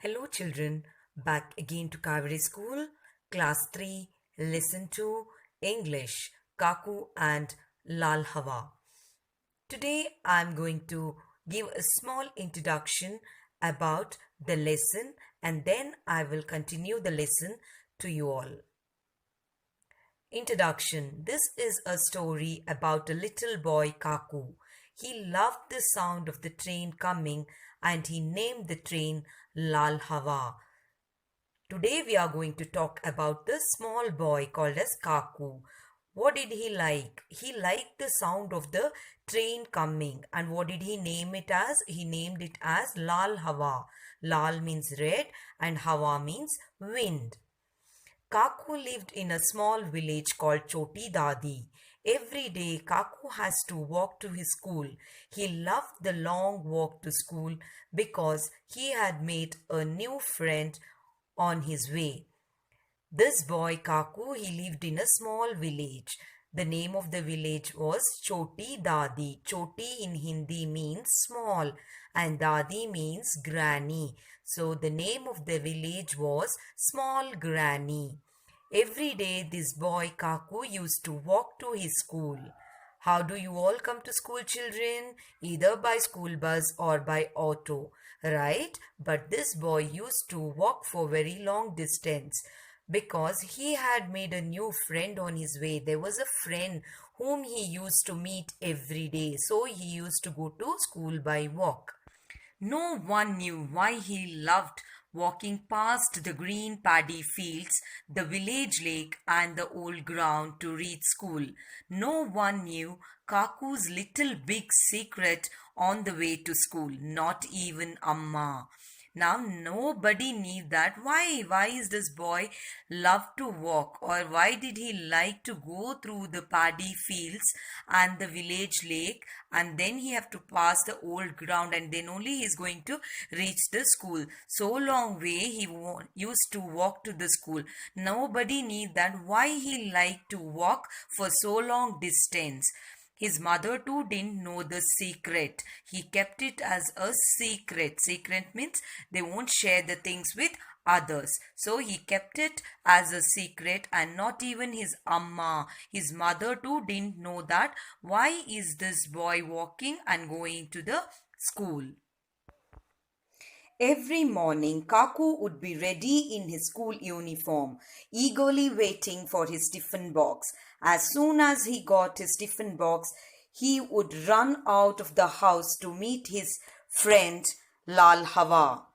Hello, children. Back again to Kaveri School, Class 3, Lesson 2, English, Kaku and Lal Hawa. Today, I'm going to give a small introduction about the lesson and then I will continue the lesson to you all. Introduction. This is a story about a little boy Kaku. He loved the sound of the train coming and he named the train Lal Hawa. Today we are going to talk about the small boy called as Kaku. What did he like? He liked the sound of the train coming. And what did he name it as? He named it as Lal Hawa. Lal means red and Hawa means wind. Kaku lived in a small village called Choti Dadi. Every day, Kaku has to walk to his school. He loved the long walk to school because he had made a new friend on his way. This boy Kaku, he lived in a small village. The name of the village was Choti Dadi. Choti in Hindi means small and Dadi means granny. So the name of the village was Small Granny. Every day this boy Kaku used to walk to his school. How do you all come to school, children? Either by school bus or by auto, right? But this boy used to walk for very long distance because he had made a new friend on his way. There was a friend whom he used to meet every day. So he used to go to school by walk. No one knew why he loved walking past the green paddy fields, the village lake, and the old ground to reach school. No one knew Kaku's little big secret on the way to school, not even Amma. Now nobody knew that. Why is this boy love to walk, or why did he like to go through the paddy fields and the village lake, and then he have to pass the old ground and then only he is going to reach the school. So long way he used to walk to the school. Nobody knew that why he liked to walk for so long distance. His mother too didn't know the secret. He kept it as a secret. Secret means they won't share the things with others. So he kept it as a secret, and not even his amma, his mother too didn't know that why is this boy walking and going to the school. Every morning, Kaku would be ready in his school uniform, eagerly waiting for his tiffin box. As soon as he got his tiffin box, he would run out of the house to meet his friend Lal Hawa.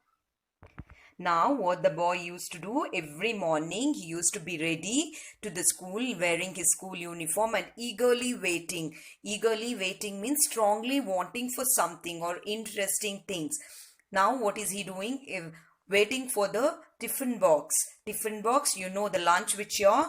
Now, what the boy used to do every morning, he used to be ready to the school wearing his school uniform and eagerly waiting. Eagerly waiting means strongly wanting for something or interesting things. Now, what is he doing? Waiting for the tiffin box. Tiffin box, you know, the lunch which your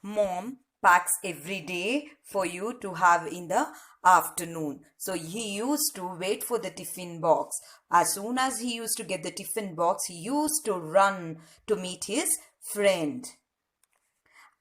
mom packs every day for you to have in the afternoon. So he used to wait for the tiffin box. As soon as he used to get the tiffin box, he used to run to meet his friend.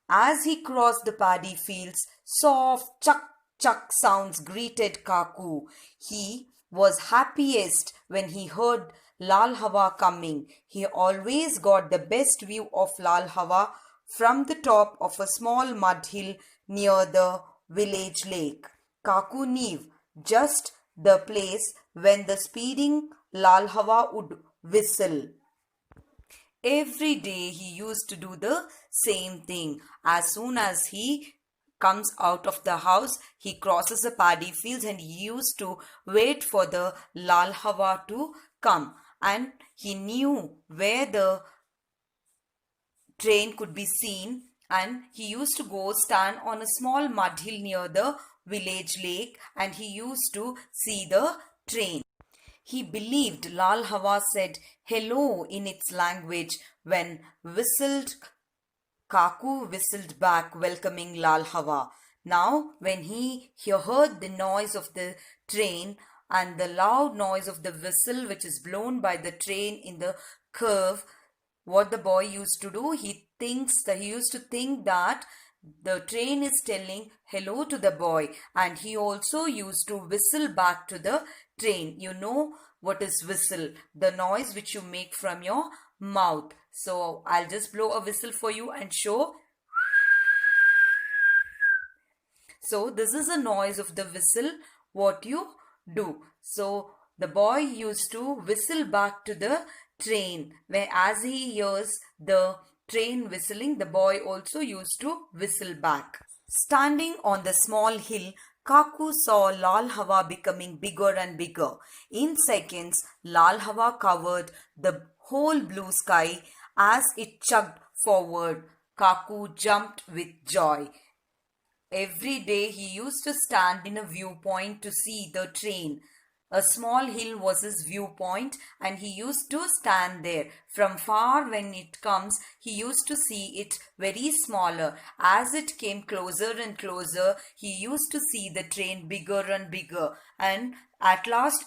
As he crossed the paddy fields, soft chuck chuck sounds greeted Kaku. He was happiest when he heard Lal Hawa coming. He always got the best view of Lal Hawa from the top of a small mud hill near the village lake. Kaku knew just the place when the speeding Lal Hawa would whistle. Every day he used to do the same thing. As soon as he comes out of the house, he crosses the paddy fields and he used to wait for the Lal Hawa to come. And he knew where the train could be seen, and he used to go stand on a small mud hill near the village lake and he used to see the train. He believed Lal Hawa said hello in its language. When whistled, Kaku whistled back, welcoming Lal Hawa. Now, when he heard the noise of the train and the loud noise of the whistle which is blown by the train in the curve, what the boy used to do, he used to think that the train is telling hello to the boy, and he also used to whistle back to the train. You know, what is whistle? The noise which you make from your mouth. So I'll just blow a whistle for you and show. So this is a noise of the whistle, what you do. So the boy used to whistle back to the train. Where as he hears the train whistling, the boy also used to whistle back. Standing on the small hill, Kaku saw Lal Hawa becoming bigger and bigger. In seconds, Lal Hawa covered the whole blue sky as it chugged forward. Kaku jumped with joy. Every day he used to stand in a viewpoint to see the train. A small hill was his viewpoint and he used to stand there. From far when it comes, he used to see it very smaller. As it came closer and closer, he used to see the train bigger and bigger. And at last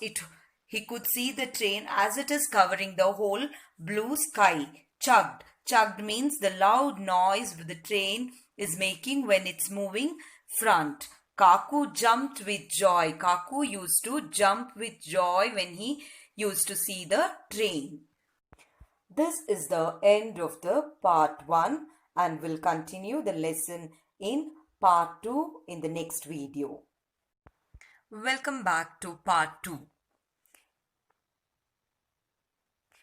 he could see the train as it is covering the whole blue sky. Chugged. Chugged means the loud noise the train is making when it's moving front. Kaku jumped with joy. Kaku used to jump with joy when he used to see the train. This is the end of the part 1 and we'll continue the lesson in part 2 in the next video. Welcome back to part 2.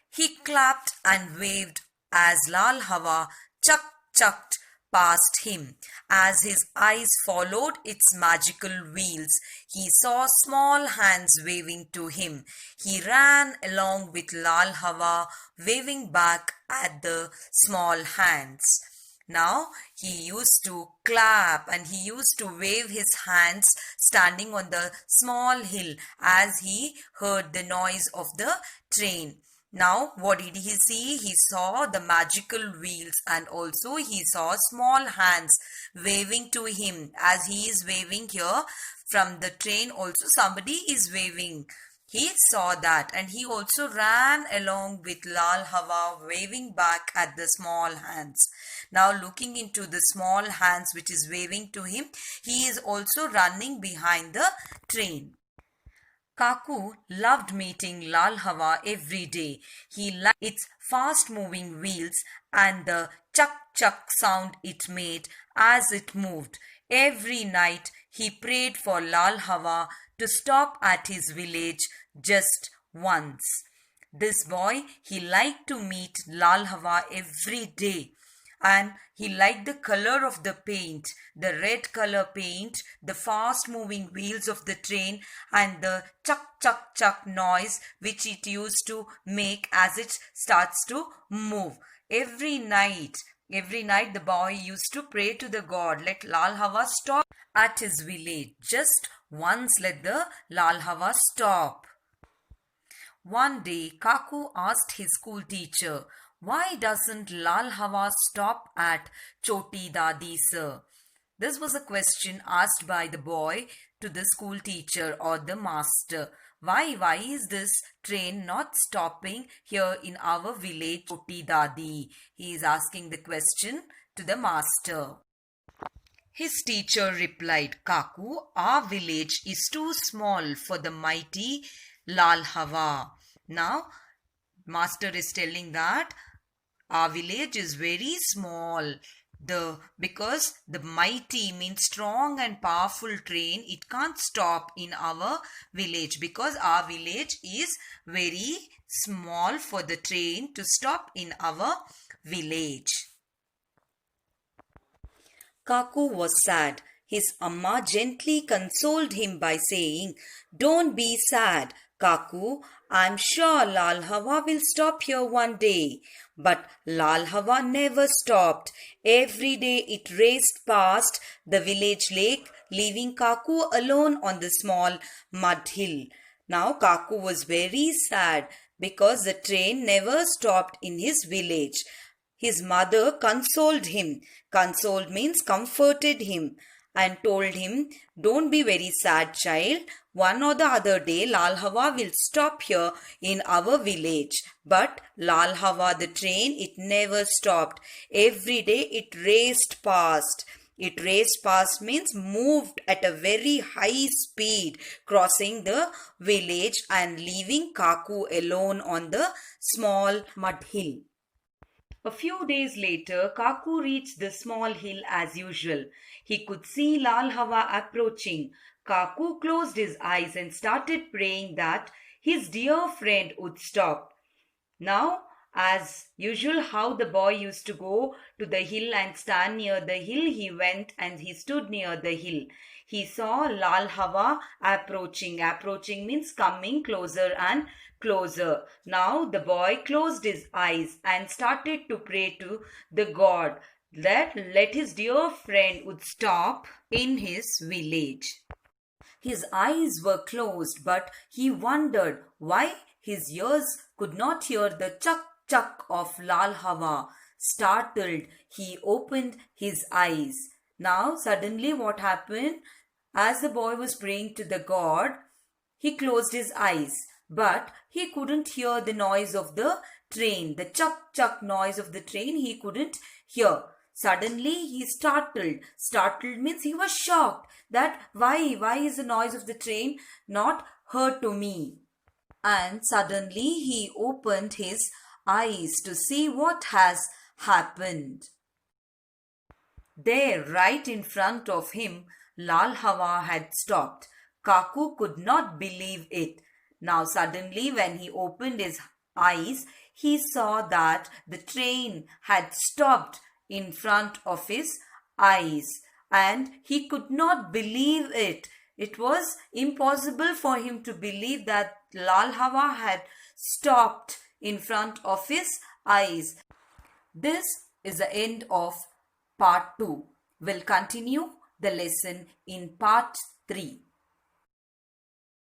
He clapped and waved as Lal Hawa chucked past him. As his eyes followed its magical wheels, he saw small hands waving to him. He ran along with Lal Hawa, waving back at the small hands. Now he used to clap and he used to wave his hands standing on the small hill as he heard the noise of the train. Now, what did he see? He saw the magical wheels and also he saw small hands waving to him. As he is waving here from the train, also somebody is waving. He saw that and he also ran along with Lal Hawa, waving back at the small hands. Now, looking into the small hands which is waving to him, he is also running behind the train. Kaku loved meeting Lal Hawa every day. He liked its fast-moving wheels and the chuck-chuck sound it made as it moved. Every night he prayed for Lal Hawa to stop at his village just once. This boy, he liked to meet Lal Hawa every day. And he liked the color of the paint, the red color paint, the fast moving wheels of the train and the chuck chuck chuck noise which it used to make as it starts to move. Every night the boy used to pray to the God, let Lal Hawa stop at his village. Just once let the Lal Hawa stop. One day Kaku asked his school teacher, why doesn't Lal Hawa stop at Choti Dadi, sir? This was a question asked by the boy to the school teacher or the master. Why is this train not stopping here in our village, Choti Dadi? He is asking the question to the master. His teacher replied, Kaku, our village is too small for the mighty Lal Hawa. Now, master is telling that our village is very small. Because the mighty means strong and powerful train, it can't stop in our village because our village is very small for the train to stop in our village. Kaku was sad. His Amma gently consoled him by saying, don't be sad, Kaku. I'm sure Lal Hawa will stop here one day. But Lal Hawa never stopped. Every day it raced past the village lake, leaving Kaku alone on the small mud hill. Now Kaku was very sad because the train never stopped in his village. His mother consoled him. Consoled means comforted him and told him, don't be very sad, child. One or the other day, Lal Hawa will stop here in our village. But Lal Hawa, the train, it never stopped. Every day it raced past. It raced past means moved at a very high speed, crossing the village and leaving Kaku alone on the small mud hill. A few days later, Kaku reached the small hill as usual. He could see Lal Hawa approaching. Kaku closed his eyes and started praying that his dear friend would stop. Now, as usual, how the boy used to go to the hill and stand near the hill, he went and he stood near the hill. He saw Lal Hawa approaching. Approaching means coming closer and closer. Now the boy closed his eyes and started to pray to the God that let his dear friend would stop in his village. His eyes were closed, but he wondered why his ears could not hear the chuck chuck of Lal Hawa. Startled, he opened his eyes. Now, suddenly, what happened? As the boy was praying to the God, he closed his eyes, but he couldn't hear the noise of the train. The chuck chuck noise of the train he couldn't hear. Suddenly he startled. Startled means he was shocked that why is the noise of the train not heard to me? And suddenly he opened his eyes to see what has happened. There, right in front of him, Lal Hawa had stopped. Kaku could not believe it. Now suddenly when he opened his eyes, he saw that the train had stopped in front of his eyes, and he could not believe it. It was impossible for him to believe that Lal Hawa had stopped in front of his eyes. This is the end of part 2. We'll continue the lesson in part 3.